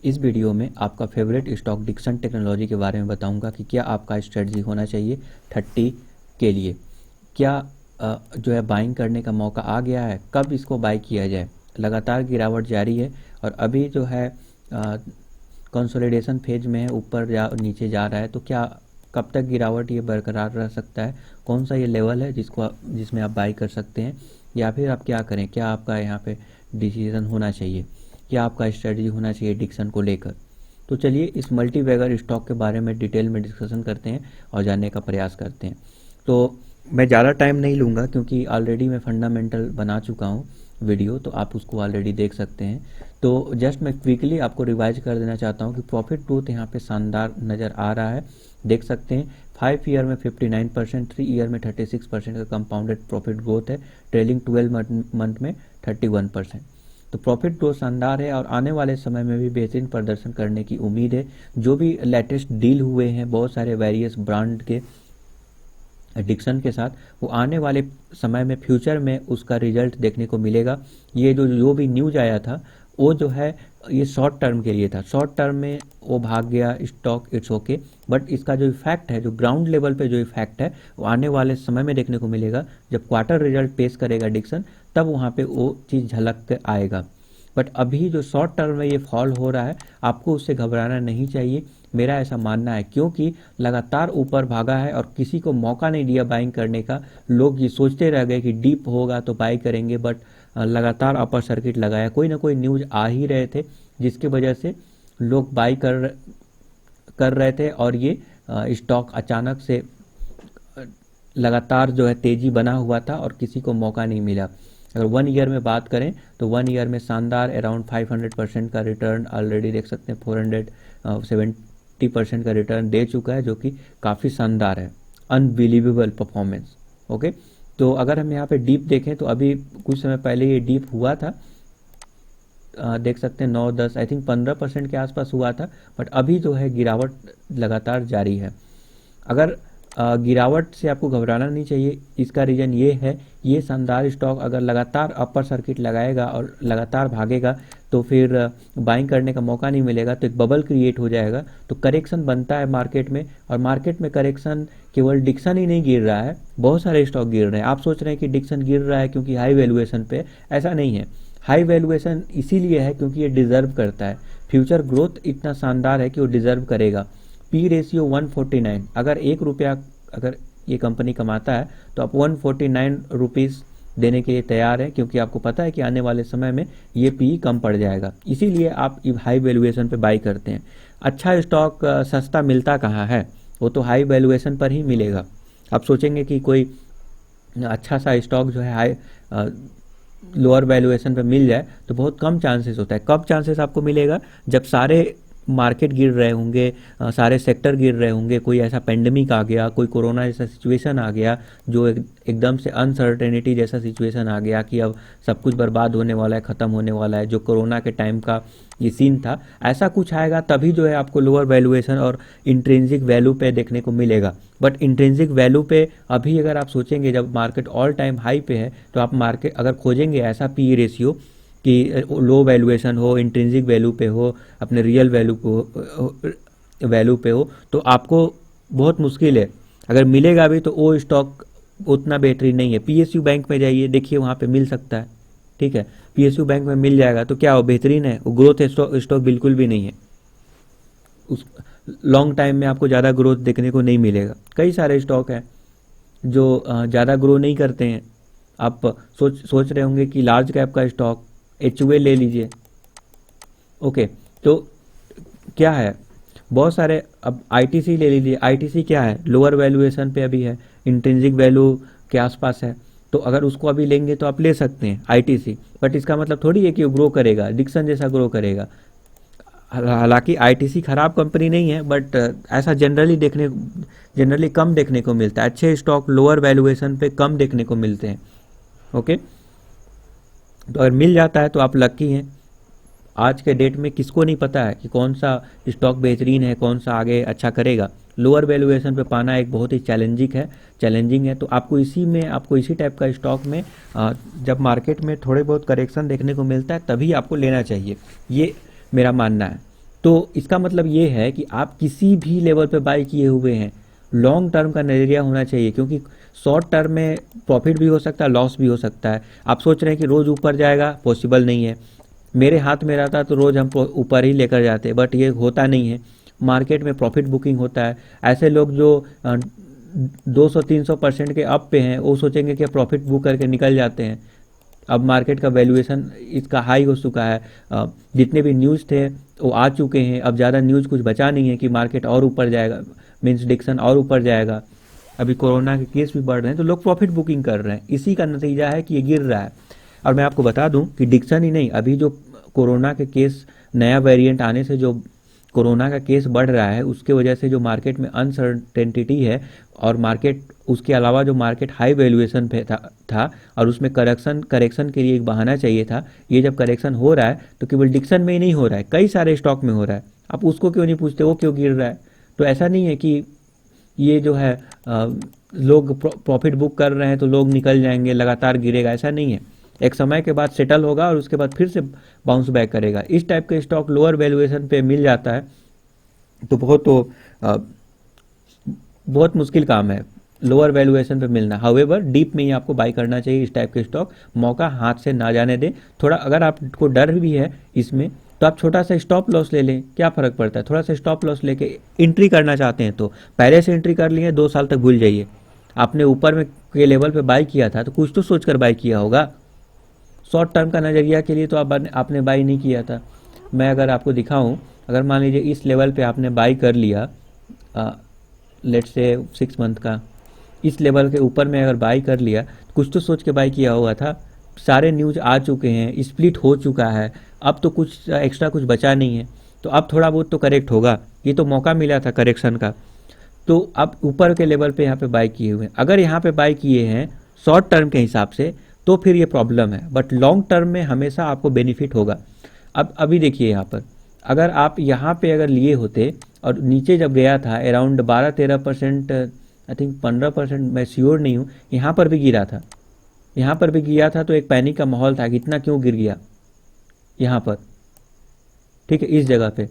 इस वीडियो में आपका फेवरेट स्टॉक डिक्सन टेक्नोलॉजी के बारे में बताऊंगा कि क्या आपका स्ट्रेटजी होना चाहिए 30 के लिए। क्या जो है बाइंग करने का मौका आ गया है, कब इसको बाई किया जाए। लगातार गिरावट जारी है और अभी जो है कंसोलिडेशन फेज में है, ऊपर या नीचे जा रहा है। तो क्या कब तक गिरावट ये बरकरार रह सकता है, कौन सा ये लेवल है जिसमें आप बाई कर सकते हैं, या फिर आप क्या करें, क्या आपका यहाँ पे डिसीजन होना चाहिए, क्या आपका स्ट्रेटजी होना चाहिए डिक्सन को लेकर। तो चलिए इस मल्टीबैगर स्टॉक के बारे में डिटेल में डिस्कशन करते हैं और जानने का प्रयास करते हैं। तो मैं ज़्यादा टाइम नहीं लूँगा क्योंकि ऑलरेडी मैं फंडामेंटल बना चुका हूँ वीडियो, तो आप उसको ऑलरेडी देख सकते हैं। तो जस्ट मैं क्विकली आपको रिवाइज कर देना चाहता हूँ कि प्रॉफिट ग्रोथ यहाँ पे शानदार नज़र आ रहा है, देख सकते हैं। 5 ईयर में 59%, 3 ईयर में 36% का कंपाउंडेड प्रॉफिट ग्रोथ है, ट्रेलिंग 12 मंथ में 31%। तो प्रॉफिट ग्रोथ शानदार है और आने वाले समय में भी बेहतरीन प्रदर्शन करने की उम्मीद है। जो भी लेटेस्ट डील हुए हैं बहुत सारे वेरियस ब्रांड के डिक्सन के साथ, वो आने वाले समय में फ्यूचर में उसका रिजल्ट देखने को मिलेगा। ये जो भी न्यूज आया था वो जो है ये शॉर्ट टर्म के लिए था, शॉर्ट टर्म में वो भाग गया स्टॉक, इट्स ओके। बट इसका जो इफेक्ट है, जो ग्राउंड लेवल पे जो इफेक्ट है, वो आने वाले समय में देखने को मिलेगा। जब क्वार्टर रिजल्ट पेश करेगा डिक्सन, तब वहाँ पे वो चीज़ झलक के आएगा। बट अभी जो शॉर्ट टर्म में ये फॉल हो रहा है, आपको उससे घबराना नहीं चाहिए, मेरा ऐसा मानना है। क्योंकि लगातार ऊपर भागा है और किसी को मौका नहीं दिया बाइंग करने का। लोग ये सोचते रह गए कि डीप होगा तो बाई करेंगे, बट लगातार अपर सर्किट लगाया, कोई ना कोई न्यूज आ ही रहे थे जिसकी वजह से लोग बाई कर रहे थे और ये स्टॉक अचानक से लगातार जो है तेजी बना हुआ था और किसी को मौका नहीं मिला। अगर 1 ईयर में बात करें तो 1 ईयर में शानदार अराउंड 500% का रिटर्न ऑलरेडी देख सकते हैं, 470% का रिटर्न दे चुका है, जो कि काफ़ी शानदार है, अनबिलीवेबल परफॉर्मेंस। ओके, तो अगर हम यहाँ पे डीप देखें तो अभी कुछ समय पहले ये डीप हुआ था, देख सकते हैं 9-10 आई थिंक 15% के आसपास हुआ था। बट अभी जो है गिरावट लगातार जारी है। अगर गिरावट से आपको घबराना नहीं चाहिए, इसका रीज़न ये है, ये शानदार स्टॉक अगर लगातार अपर सर्किट लगाएगा और लगातार भागेगा तो फिर बाइंग करने का मौका नहीं मिलेगा, तो एक बबल क्रिएट हो जाएगा। तो करेक्शन बनता है मार्केट में, और मार्केट में करेक्शन केवल डिक्सन ही नहीं गिर रहा है, बहुत सारे स्टॉक गिर रहे हैं। आप सोच रहे हैं कि डिक्सन गिर रहा है क्योंकि हाई वैल्यूएशन पे, ऐसा नहीं है। हाई वैल्यूएशन इसीलिए है क्योंकि ये डिजर्व करता है, फ्यूचर ग्रोथ इतना शानदार है कि वो डिजर्व करेगा। पी रेशियो 149, अगर 1 रुपया अगर ये कंपनी कमाता है तो आप 149 रुपीज़ देने के लिए तैयार है, क्योंकि आपको पता है कि आने वाले समय में ये पी कम पड़ जाएगा, इसीलिए आप हाई वैल्यूएशन पे बाई करते हैं। अच्छा स्टॉक सस्ता मिलता कहाँ है, वो तो हाई वैल्यूएशन पर ही मिलेगा। आप सोचेंगे कि कोई अच्छा सा स्टॉक जो है हाई लोअर वैल्यूएशन पे मिल जाए, तो बहुत कम चांसेस होता है। कब चांसेस आपको मिलेगा, जब सारे मार्केट गिर रहे होंगे, सारे सेक्टर गिर रहे होंगे, कोई ऐसा पेंडेमिक आ गया, कोई कोरोना जैसा सिचुएशन आ गया, जो एकदम से अनसर्टेनिटी जैसा सिचुएशन आ गया कि अब सब कुछ बर्बाद होने वाला है, ख़त्म होने वाला है, जो कोरोना के टाइम का ये सीन था, ऐसा कुछ आएगा तभी जो है आपको लोअर वैल्यूएशन और इंट्रिंसिक वैल्यू पे देखने को मिलेगा। बट इंट्रिंसिक वैल्यू पे अभी अगर आप सोचेंगे, जब मार्केट ऑल टाइम हाई पे है, तो आप मार्केट अगर खोजेंगे ऐसा पी रेशियो कि लो वैल्यूएशन हो, इंट्रिंसिक वैल्यू पे हो, अपने रियल वैल्यू पे हो, तो आपको बहुत मुश्किल है। अगर मिलेगा भी तो वो स्टॉक उतना बेहतरीन नहीं है। पीएसयू बैंक में जाइए, देखिए वहाँ पे मिल सकता है, ठीक है, पीएसयू बैंक में मिल जाएगा, तो क्या वो बेहतरीन है? वो ग्रोथ स्टॉक बिल्कुल भी नहीं है। उस लॉन्ग टाइम में आपको ज़्यादा ग्रोथ देखने को नहीं मिलेगा। कई सारे स्टॉक हैं जो ज़्यादा ग्रो नहीं करते हैं। आप सोच रहे होंगे कि लार्ज कैप का स्टॉक एचयूएल ले लीजिए। ओके, तो क्या है, बहुत सारे, अब आईटीसी ले लीजिए। आईटीसी क्या है, लोअर वैल्यूएशन पे अभी है, इंट्रिंसिक वैल्यू के आसपास है, तो अगर उसको अभी लेंगे तो आप ले सकते हैं आईटीसी। बट इसका मतलब थोड़ी है कि वो ग्रो करेगा, डिक्सन जैसा ग्रो करेगा। हालांकि आईटीसी खराब कंपनी नहीं है, बट ऐसा जनरली कम देखने को मिलता है। अच्छे स्टॉक लोअर वैल्यूएशन पे कम देखने को मिलते हैं। ओके, तो अगर मिल जाता है तो आप लकी हैं। आज के डेट में किसको नहीं पता है कि कौन सा स्टॉक बेहतरीन है, कौन सा आगे अच्छा करेगा। लोअर वैल्यूएशन पे पाना एक बहुत ही चैलेंजिंग है। तो आपको इसी टाइप का स्टॉक में जब मार्केट में थोड़े बहुत करेक्शन देखने को मिलता है तभी आपको लेना चाहिए, ये मेरा मानना है। तो इसका मतलब ये है कि आप किसी भी लेवल पे बाय किए हुए हैं, लॉन्ग टर्म का नज़रिया होना चाहिए, क्योंकि शॉर्ट टर्म में प्रॉफिट भी हो सकता है, लॉस भी हो सकता है। आप सोच रहे हैं कि रोज़ ऊपर जाएगा, पॉसिबल नहीं है। मेरे हाथ में रहता तो रोज़ हम ऊपर ही लेकर जाते, बट ये होता नहीं है। मार्केट में प्रॉफिट बुकिंग होता है। ऐसे लोग जो 200-300% के अप पे हैं, वो सोचेंगे कि प्रॉफिट बुक करके निकल जाते हैं। अब मार्केट का वैल्यूएशन इसका हाई हो चुका है। जितने भी न्यूज़ थे वो आ चुके हैं, अब ज़्यादा न्यूज़ कुछ बचा नहीं है कि मार्केट और ऊपर जाएगा, मीन्स डिक्सन और ऊपर जाएगा। अभी कोरोना के केस भी बढ़ रहे हैं तो लोग प्रॉफिट बुकिंग कर रहे हैं, इसी का नतीजा है कि ये गिर रहा है। और मैं आपको बता दूं कि डिक्सन ही नहीं, अभी जो कोरोना के केस, नया वेरिएंट आने से जो कोरोना का केस बढ़ रहा है, उसके वजह से जो मार्केट में अनसर्टेनिटी है, और मार्केट उसके अलावा जो मार्केट हाई वैल्यूएशन पे था और उसमें करेक्शन के लिए एक बहाना चाहिए था। ये जब करेक्शन हो रहा है तो केवल डिक्सन में ही नहीं हो रहा है, कई सारे स्टॉक में हो रहा है। आप उसको क्यों नहीं पूछते वो क्यों गिर रहा है? तो ऐसा नहीं है कि ये जो है लोग प्रॉफिट बुक कर रहे हैं तो लोग निकल जाएंगे, लगातार गिरेगा, ऐसा नहीं है। एक समय के बाद सेटल होगा और उसके बाद फिर से बाउंस बैक करेगा। इस टाइप के स्टॉक लोअर वैल्यूएशन पे मिल जाता है तो बहुत मुश्किल काम है लोअर वैल्यूएशन पे मिलना। हाउएवर डीप में ही आपको बाई करना चाहिए इस टाइप के स्टॉक, मौका हाथ से ना जाने दें। थोड़ा अगर आपको डर भी है इसमें तो आप छोटा सा स्टॉप लॉस ले लें, क्या फ़र्क पड़ता है। थोड़ा सा स्टॉप लॉस लेके एंट्री करना चाहते हैं तो पहले से एंट्री कर लिए, 2 साल तक भूल जाइए। आपने ऊपर में के लेवल पे बाई किया था तो कुछ तो सोचकर बाई किया होगा। शॉर्ट टर्म का नज़रिया के लिए तो आपने बाई नहीं किया था। मैं अगर आपको दिखाऊं, अगर मान लीजिए इस लेवल पे आपने बाई कर लिया, लेट्स से 6 मंथ का, इस लेवल के ऊपर में अगर बाई कर लिया, कुछ तो सोच के बाई किया हुआ था। सारे न्यूज़ आ चुके हैं, स्प्लिट हो चुका है, अब तो कुछ एक्स्ट्रा कुछ बचा नहीं है, तो अब थोड़ा बहुत तो करेक्ट होगा। ये तो मौका मिला था करेक्शन का, तो आप ऊपर के लेवल पे यहाँ पे बाई किए हुए हैं। अगर यहाँ पे बाई किए हैं शॉर्ट टर्म के हिसाब से तो फिर ये प्रॉब्लम है, बट लॉन्ग टर्म में हमेशा आपको बेनिफिट होगा। अब अभी देखिए यहाँ पर, अगर आप यहाँ पे अगर लिए होते और नीचे जब गया था अराउंड 12-13%, आई थिंक 15%, मैं श्योर नहीं हूँ, यहाँ पर भी गिरा था। यहाँ पर भी गिरा था तो एक पैनिक का माहौल था कि इतना क्यों गिर गया यहाँ पर, ठीक है, इस जगह पे।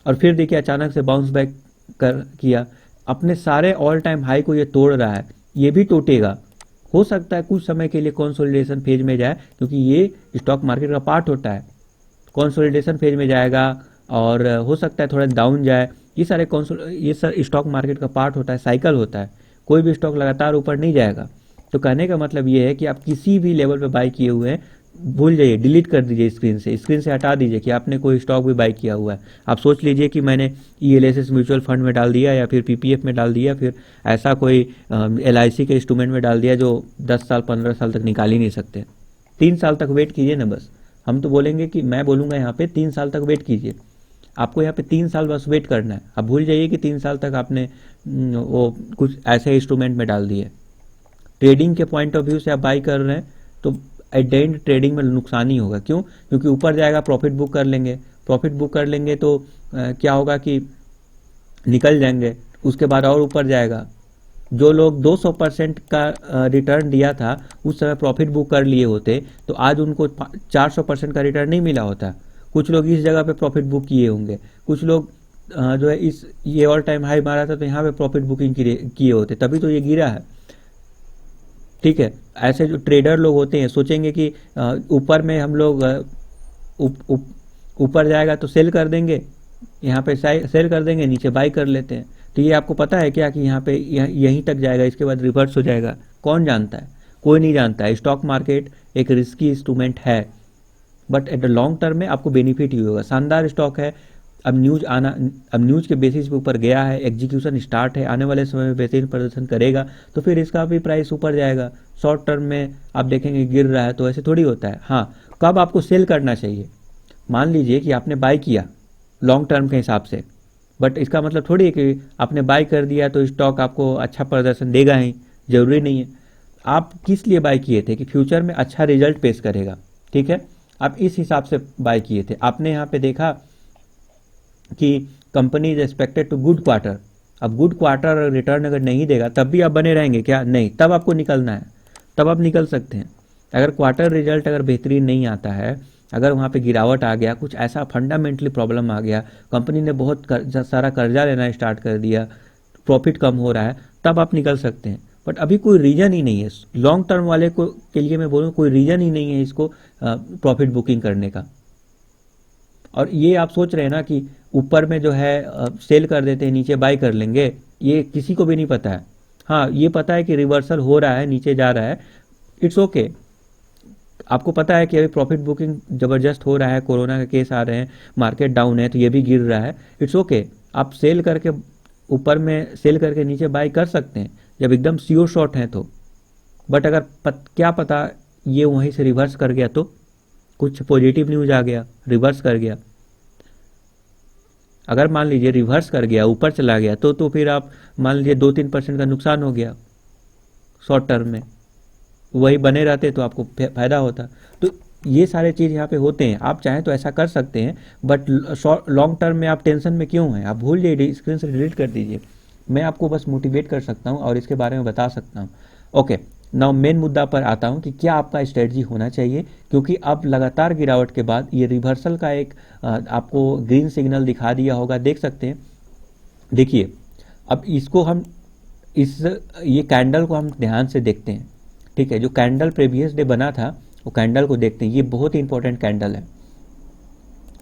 और फिर देखिए अचानक से बाउंस बैक किया, अपने सारे ऑल टाइम हाई को ये तोड़ रहा है, ये भी टूटेगा। हो सकता है कुछ समय के लिए कंसोलिडेशन फेज में जाए, क्योंकि ये स्टॉक मार्केट का पार्ट होता है। कंसोलिडेशन फेज में जाएगा और हो सकता है थोड़ा डाउन जाए। ये सर स्टॉक मार्केट का पार्ट होता है, साइकिल होता है। कोई भी स्टॉक लगातार ऊपर नहीं जाएगा। तो कहने का मतलब ये है कि आप किसी भी लेवल पे बाई किए हुए हैं, भूल जाइए, डिलीट कर दीजिए, स्क्रीन से हटा दीजिए कि आपने कोई स्टॉक भी बाई किया हुआ है। आप सोच लीजिए कि मैंने ELSS म्यूचुअल फंड में डाल दिया या फिर PPF में डाल दिया, फिर ऐसा कोई LIC के इंस्ट्रूमेंट में डाल दिया जो 10 साल 15 साल तक निकाल ही नहीं सकते। 3 साल तक वेट कीजिए ना बस। हम तो बोलेंगे कि मैं बोलूँगा यहाँ पे 3 साल तक वेट कीजिए। आपको यहाँ पे 3 साल बस वेट करना है। अब भूल जाइए कि 3 साल तक आपने वो कुछ ऐसे इंस्ट्रूमेंट में डाल दिए। ट्रेडिंग के पॉइंट ऑफ व्यू से आप बाई कर रहे हैं तो एट द एंड ट्रेडिंग में नुकसान ही होगा। क्यों? क्योंकि ऊपर जाएगा, प्रॉफिट बुक कर लेंगे, तो क्या होगा कि निकल जाएंगे, उसके बाद और ऊपर जाएगा। जो लोग 200% का रिटर्न दिया था उस समय प्रॉफिट बुक कर लिए होते तो आज उनको 400% का रिटर्न नहीं मिला होता। कुछ लोग इस जगह पे प्रॉफिट बुक किए होंगे, कुछ लोग जो है ये ऑल टाइम हाई मारा था तो यहाँ पे प्रॉफिट बुकिंग किए होते, तभी तो ये गिरा है। ठीक है, ऐसे जो ट्रेडर लोग होते हैं सोचेंगे कि ऊपर में हम लोग ऊपर जाएगा तो सेल कर देंगे, यहाँ पे सेल कर देंगे, नीचे बाई कर लेते हैं। तो ये आपको पता है क्या कि यहाँ पे यहीं तक जाएगा, इसके बाद रिवर्स हो जाएगा? कौन जानता है? कोई नहीं जानता है। स्टॉक मार्केट एक रिस्की इंस्ट्रूमेंट है, but at the long term में आपको बेनिफिट ही होगा। शानदार स्टॉक है। अब न्यूज के बेसिस पे ऊपर गया है, एग्जीक्यूशन स्टार्ट है, आने वाले समय में बेहतरीन प्रदर्शन करेगा तो फिर इसका भी प्राइस ऊपर जाएगा। शॉर्ट टर्म में आप देखेंगे गिर रहा है तो ऐसे थोड़ी होता है। हाँ, कब आपको सेल करना चाहिए? मान लीजिए कि आपने बाई किया लॉन्ग टर्म के हिसाब से, बट इसका मतलब थोड़ी है कि आपने बाई कर दिया तो स्टॉक आपको अच्छा प्रदर्शन देगा ही, जरूरी नहीं है। आप किस लिए बाई किए थे कि फ्यूचर में अच्छा रिजल्ट पेश करेगा, ठीक है, आप इस हिसाब से बाई किए थे। आपने यहाँ पे देखा कि company is expected to good quarter. अब गुड क्वार्टर रिटर्न अगर नहीं देगा तब भी आप बने रहेंगे क्या? नहीं, तब आपको निकलना है, तब आप निकल सकते हैं। अगर क्वार्टर रिजल्ट अगर बेहतरीन नहीं आता है अगर वहाँ पे गिरावट आ गया, कुछ ऐसा फंडामेंटली प्रॉब्लम आ गया, कंपनी ने बहुत सारा कर्जा लेना स्टार्ट कर दिया, प्रॉफिट कम हो रहा है, तब आप निकल सकते हैं। बट अभी कोई रीजन ही नहीं है लॉन्ग टर्म वाले को के लिए, मैं बोलूँ कोई रीजन ही नहीं है इसको प्रॉफिट बुकिंग करने का। और ये आप सोच रहे हैं ना कि ऊपर में जो है सेल कर देते हैं, नीचे बाई कर लेंगे, ये किसी को भी नहीं पता है। हाँ, ये पता है कि रिवर्सल हो रहा है, नीचे जा रहा है, इट्स ओके। आपको पता है कि अभी प्रॉफिट बुकिंग जबरदस्त हो रहा है, कोरोना के केस आ रहे हैं, मार्केट डाउन है तो ये भी गिर रहा है, इट्स ओके। आप सेल करके ऊपर में सेल करके नीचे बाई कर सकते हैं जब एकदम सीओ शॉर्ट है तो। बट अगर क्या पता ये वहीं से रिवर्स कर गया तो, कुछ पॉजिटिव न्यूज आ गया, रिवर्स कर गया, अगर मान लीजिए रिवर्स कर गया, ऊपर चला गया तो फिर आप मान लीजिए 2-3% का नुकसान हो गया शॉर्ट टर्म में, वही बने रहते तो आपको फायदा होता। तो ये सारे चीज़ यहाँ पे होते हैं, आप चाहें तो ऐसा कर सकते हैं, बट लॉन्ग टर्म में आप टेंशन में क्यों हैं, आप भूल जाइए, स्क्रीन से डिलीट कर दीजिए। मैं आपको बस मोटिवेट कर सकता हूँ और इसके बारे में बता सकता हूँ। ओके, नाउ मेन मुद्दा पर आता हूँ कि क्या आपका स्ट्रेटजी होना चाहिए, क्योंकि अब लगातार गिरावट के बाद ये रिवर्सल का एक आपको ग्रीन सिग्नल दिखा दिया होगा, देख सकते हैं। देखिए, अब इसको हम ये कैंडल को हम ध्यान से देखते हैं, ठीक है। जो कैंडल प्रीवियस डे बना था वो कैंडल को देखते हैं, ये बहुत ही इंपॉर्टेंट कैंडल है।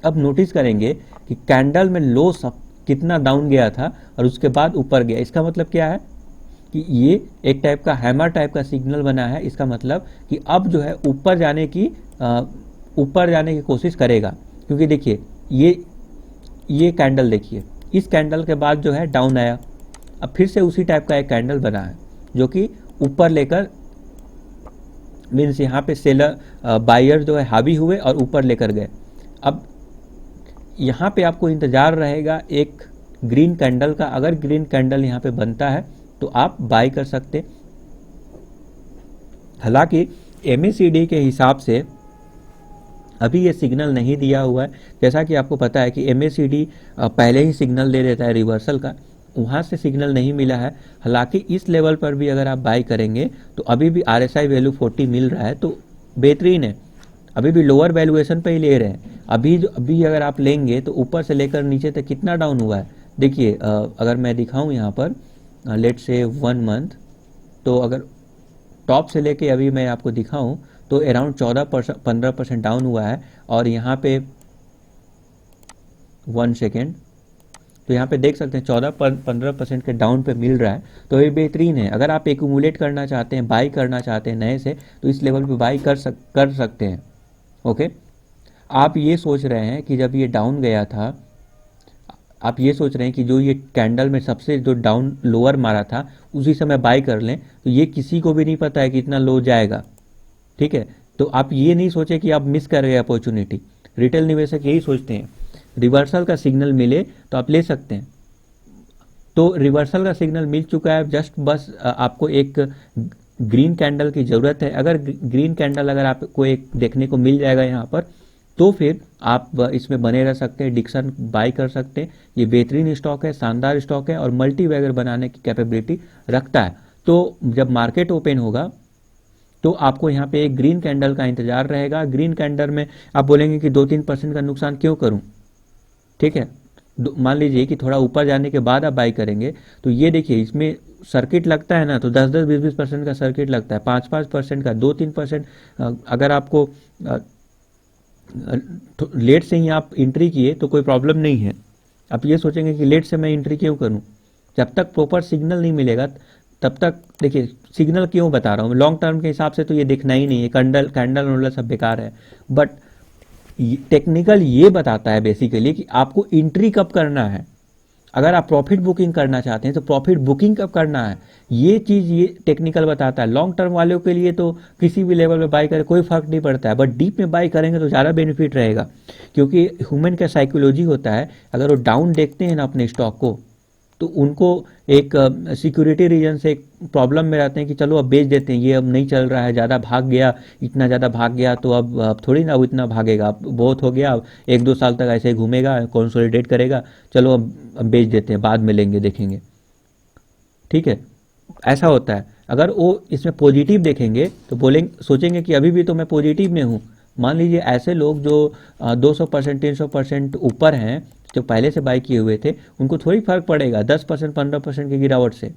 अब नोटिस करेंगे कि कैंडल में लो सब कितना डाउन गया था और उसके बाद ऊपर गया। इसका मतलब क्या है कि ये एक टाइप का हैमर टाइप का सिग्नल बना है। इसका मतलब कि अब जो है ऊपर जाने की कोशिश करेगा, क्योंकि देखिए ये कैंडल देखिए, इस कैंडल के बाद जो है डाउन आया, अब फिर से उसी टाइप का एक कैंडल बना है जो कि ऊपर लेकर, मीन्स यहाँ पे सेलर बायर जो है हावी हुए और ऊपर लेकर गए। अब यहाँ पे आपको इंतजार रहेगा एक ग्रीन कैंडल का। अगर ग्रीन कैंडल यहाँ पे बनता है तो आप बाय कर सकते। हालांकि MACD के हिसाब से अभी ये सिग्नल नहीं दिया हुआ है, जैसा कि आपको पता है कि MACD पहले ही सिग्नल दे देता है रिवर्सल का, वहाँ से सिग्नल नहीं मिला है। हालांकि इस लेवल पर भी अगर आप बाई करेंगे तो अभी भी RSI वैल्यू 40 मिल रहा है, तो बेहतरीन है। अभी भी लोअर वैल्यूएशन पे ही ले रहे हैं। अभी अगर आप लेंगे तो ऊपर से लेकर नीचे तक कितना डाउन हुआ है देखिए। अगर मैं दिखाऊं यहाँ पर लेट से 1 मंथ, तो अगर टॉप से लेके अभी मैं आपको दिखाऊं तो अराउंड 14-15% डाउन हुआ है। और यहाँ पे 1 सेकेंड, तो यहाँ पे देख सकते हैं 14-15% के डाउन पे मिल रहा है, तो ये बेहतरीन है। अगर आप एक्यूमुलेट करना चाहते हैं, बाई करना चाहते हैं नए से, तो इस लेवल पे बाई कर सकते हैं। ओके, आप ये सोच रहे हैं कि जब ये डाउन गया था, आप ये सोच रहे हैं कि जो ये कैंडल में सबसे जो डाउन लोअर मारा था उसी समय बाई कर लें, तो ये किसी को भी नहीं पता है कि इतना लो जाएगा, ठीक है। तो आप ये नहीं सोचे कि आप मिस कर गए अपॉर्चुनिटी। रिटेल निवेशक यही सोचते हैं, रिवर्सल का सिग्नल मिले तो आप ले सकते हैं। तो रिवर्सल का सिग्नल मिल चुका है, जस्ट बस आपको एक ग्रीन कैंडल की ज़रूरत है। अगर ग्रीन कैंडल अगर आपको एक देखने को मिल जाएगा यहाँ पर, तो फिर आप इसमें बने रह सकते हैं, डिक्सन बाय कर सकते हैं। ये बेहतरीन स्टॉक है, शानदार स्टॉक है और मल्टी बैगर बनाने की कैपेबिलिटी रखता है। तो जब मार्केट ओपन होगा तो आपको यहाँ पे एक ग्रीन कैंडल का इंतजार रहेगा। ग्रीन कैंडल में आप बोलेंगे कि 2-3% का नुकसान क्यों करूँ, ठीक है। मान लीजिए कि थोड़ा ऊपर जाने के बाद आप बाई करेंगे, तो ये देखिए इसमें सर्किट लगता है ना, तो 10-10, 20-20% का सर्किट लगता है, 5-5% का, 2-3%। अगर आपको लेट से ही आप एंट्री किए तो कोई प्रॉब्लम नहीं है। आप ये सोचेंगे कि लेट से मैं एंट्री क्यों करूं, जब तक प्रॉपर सिग्नल नहीं मिलेगा तब तक। देखिए सिग्नल क्यों बता रहा हूँ, लॉन्ग टर्म के हिसाब से तो ये दिखना ही नहीं है, कैंडल वंडल सब बेकार है, बट टेक्निकल ये बताता है बेसिकली कि आपको एंट्री कब करना है। अगर आप प्रॉफिट बुकिंग करना चाहते हैं तो प्रॉफिट बुकिंग कब करना है, ये चीज़ ये टेक्निकल बताता है। लॉन्ग टर्म वालों के लिए तो किसी भी लेवल पे बाई करें कोई फर्क नहीं पड़ता है, बट डीप में बाई करेंगे तो ज़्यादा बेनिफिट रहेगा, क्योंकि ह्यूमन का साइकोलॉजी होता है। अगर वो डाउन देखते हैं ना अपने स्टॉक को, तो उनको एक सिक्योरिटी रीजन से एक प्रॉब्लम में रहते हैं कि चलो अब बेच देते हैं, ये अब नहीं चल रहा है, ज़्यादा भाग गया, इतना ज़्यादा भाग गया तो अब थोड़ी ना वो इतना भागेगा, अब बहुत हो गया, अब 1-2 साल तक ऐसे ही घूमेगा, कंसोलिडेट करेगा, चलो अब बेच देते हैं, बाद में लेंगे देखेंगे, ठीक है। ऐसा होता है। अगर वो इसमें पॉजिटिव देखेंगे तो बोलेंगे, सोचेंगे कि अभी भी तो मैं पॉजिटिव में हूँ, मान लीजिए ऐसे लोग जो 200% 300% ऊपर हैं, जो पहले से बाई किए हुए थे, उनको थोड़ी फर्क पड़ेगा 10% 15% की गिरावट से,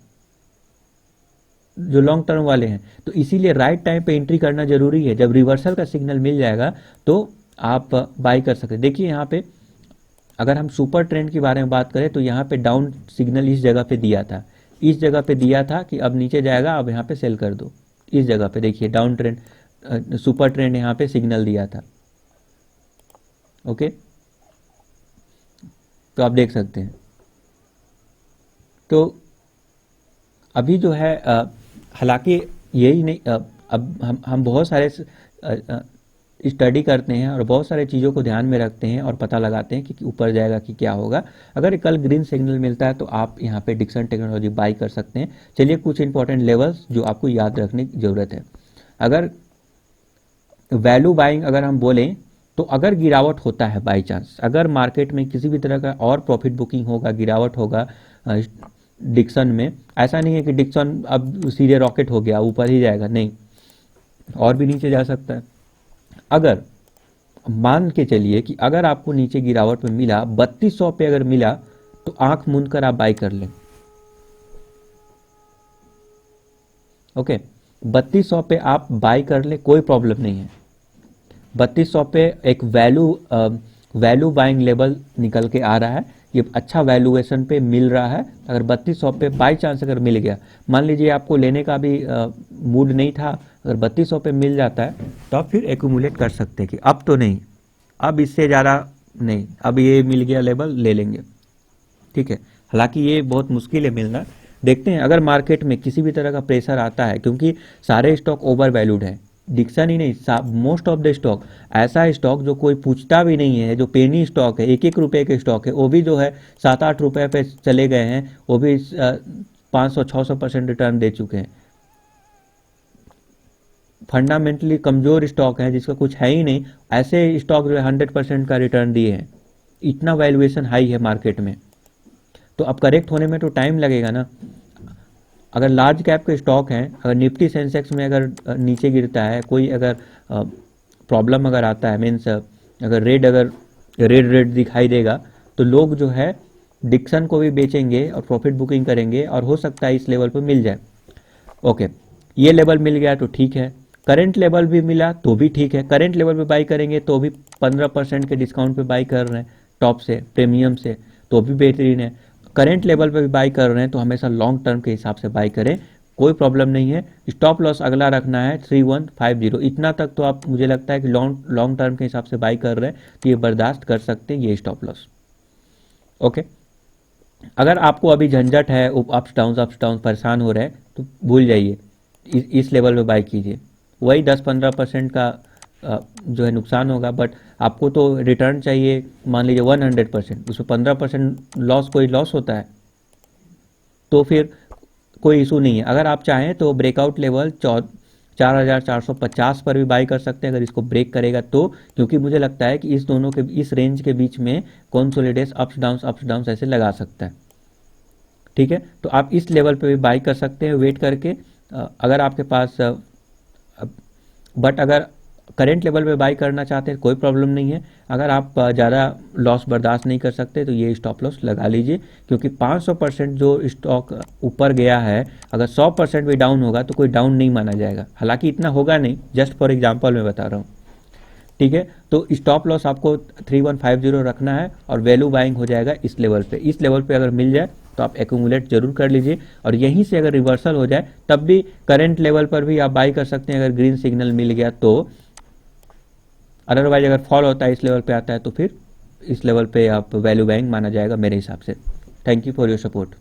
जो लॉन्ग टर्म वाले हैं। तो इसीलिए राइट टाइम पे एंट्री करना जरूरी है। जब रिवर्सल का सिग्नल मिल जाएगा तो आप बाई कर सकते। देखिए यहाँ पे अगर हम सुपर ट्रेंड के बारे में बात करें तो यहाँ पे डाउन सिग्नल इस जगह पे दिया था, इस जगह पे दिया था कि अब नीचे जाएगा, अब यहाँ पे सेल कर दो। इस जगह पे देखिए डाउन ट्रेंड सुपर ट्रेंड यहाँ पे सिग्नल दिया था। ओके, तो आप देख सकते हैं। तो अभी जो है हालांकि यही नहीं, अब हम बहुत सारे स्टडी करते हैं और बहुत सारे चीज़ों को ध्यान में रखते हैं और पता लगाते हैं कि ऊपर जाएगा कि क्या होगा। अगर कल ग्रीन सिग्नल मिलता है तो आप यहाँ पे डिक्सन टेक्नोलॉजी बाई कर सकते हैं। चलिए कुछ इंपॉर्टेंट लेवल्स जो आपको याद रखने की ज़रूरत है। अगर वैल्यू बाइंग अगर हम बोलें तो अगर गिरावट होता है बाई चांस, अगर मार्केट में किसी भी तरह का और प्रॉफिट बुकिंग होगा, गिरावट होगा डिक्सन में, ऐसा नहीं है कि डिक्सन अब सीधे रॉकेट हो गया ऊपर ही जाएगा, नहीं, और भी नीचे जा सकता है। अगर मान के चलिए कि अगर आपको नीचे गिरावट में मिला 3200 पे अगर मिला तो आंख मूंद कर आप बाई कर लें। ओके, 3200 पे आप बाई कर ले, कोई प्रॉब्लम नहीं है। 3200 पे एक वैल्यू बाइंग लेवल निकल के आ रहा है, ये अच्छा वैल्यूएशन पे मिल रहा है। अगर 3200 पे बाई चांस अगर मिल गया, मान लीजिए आपको लेने का भी मूड नहीं था, अगर 3200 पे मिल जाता है तो आप फिर एक्यूमुलेट कर सकते हैं कि अब तो नहीं, अब इससे ज़्यादा नहीं, अब ये मिल गया लेवल ले लेंगे। ठीक है, हालांकि ये बहुत मुश्किल है मिलना। देखते हैं अगर मार्केट में किसी भी तरह का प्रेशर आता है, क्योंकि सारे स्टॉक ओवर वैल्यूड है, डिक्सन ही नहीं, मोस्ट ऑफ द स्टॉक, ऐसा स्टॉक जो कोई पूछता भी नहीं है, जो पेनी स्टॉक है, 1-1 रुपए के स्टॉक है, वो भी जो है 7-8 रुपए पे चले गए हैं, वो भी 500-600% रिटर्न दे चुके हैं। फंडामेंटली कमजोर स्टॉक है जिसका कुछ है ही नहीं, ऐसे स्टॉक जो है 100% का रिटर्न दिए हैं। इतना वैल्यूएशन हाई है मार्केट में, तो अब करेक्ट होने में तो टाइम लगेगा ना। अगर लार्ज कैप के स्टॉक हैं, अगर निफ्टी सेंसेक्स में अगर नीचे गिरता है, कोई अगर प्रॉब्लम अगर आता है, मीन्स अगर रेड दिखाई देगा, तो लोग जो है डिक्सन को भी बेचेंगे और प्रॉफिट बुकिंग करेंगे, और हो सकता है इस लेवल पर मिल जाए। ओके, ये लेवल मिल गया तो ठीक है, करंट लेवल भी मिला तो भी ठीक है। करंट लेवल पे बाई करेंगे तो भी 15% के डिस्काउंट पे बाई कर रहे हैं, टॉप से, प्रीमियम से, तो भी बेहतरीन है। करंट लेवल पे भी बाई कर रहे हैं तो हमेशा लॉन्ग टर्म के हिसाब से बाई करें, कोई प्रॉब्लम नहीं है। स्टॉप लॉस अगला रखना है 3150, इतना तक तो आप, मुझे लगता है कि लॉन्ग टर्म के हिसाब से बाई कर रहे हैं तो ये बर्दाश्त कर सकते हैं, ये स्टॉप लॉस। ओके, अगर आपको अभी झंझट है, अप्स डाउन परेशान हो रहे हैं, तो भूल जाइए, इस लेवल पे बाई कीजिए। वही 10-15% का जो है नुकसान होगा, बट आपको तो रिटर्न चाहिए, मान लीजिए 100%, उसमें 15% लॉस, कोई लॉस होता है तो फिर कोई इशू नहीं है। अगर आप चाहें तो ब्रेकआउट लेवल 4450 पर भी बाई कर सकते हैं, अगर इसको ब्रेक करेगा तो, क्योंकि मुझे लगता है कि इस दोनों के, इस रेंज के बीच में कंसोलिडेट अप्स डाउन ऐसे लगा सकता है। ठीक है, तो आप इस लेवल पे भी बाई कर सकते हैं वेट करके, अगर आपके पास, बट अगर करेंट लेवल पे बाई करना चाहते हैं कोई प्रॉब्लम नहीं है। अगर आप ज़्यादा लॉस बर्दाश्त नहीं कर सकते तो ये स्टॉप लॉस लगा लीजिए, क्योंकि 500% जो स्टॉक ऊपर गया है, अगर 100% भी डाउन होगा तो कोई डाउन नहीं माना जाएगा। हालांकि इतना होगा नहीं, जस्ट फॉर एग्जांपल मैं बता रहा हूँ। ठीक है, तो स्टॉप लॉस आपको 3150 रखना है और वैल्यू बाइंग हो जाएगा इस लेवल पे। इस लेवल पे अगर मिल जाए तो आप एक्यूमुलेट जरूर कर लीजिए, और यहीं से अगर रिवर्सल हो जाए तब भी करंट लेवल पर भी आप बाई कर सकते हैं अगर ग्रीन सिग्नल मिल गया तो। अदरवाइज अगर फॉल होता है, इस लेवल पे आता है, तो फिर इस लेवल पे आप वैल्यू बाइंग माना जाएगा मेरे हिसाब से। Thank you for your support.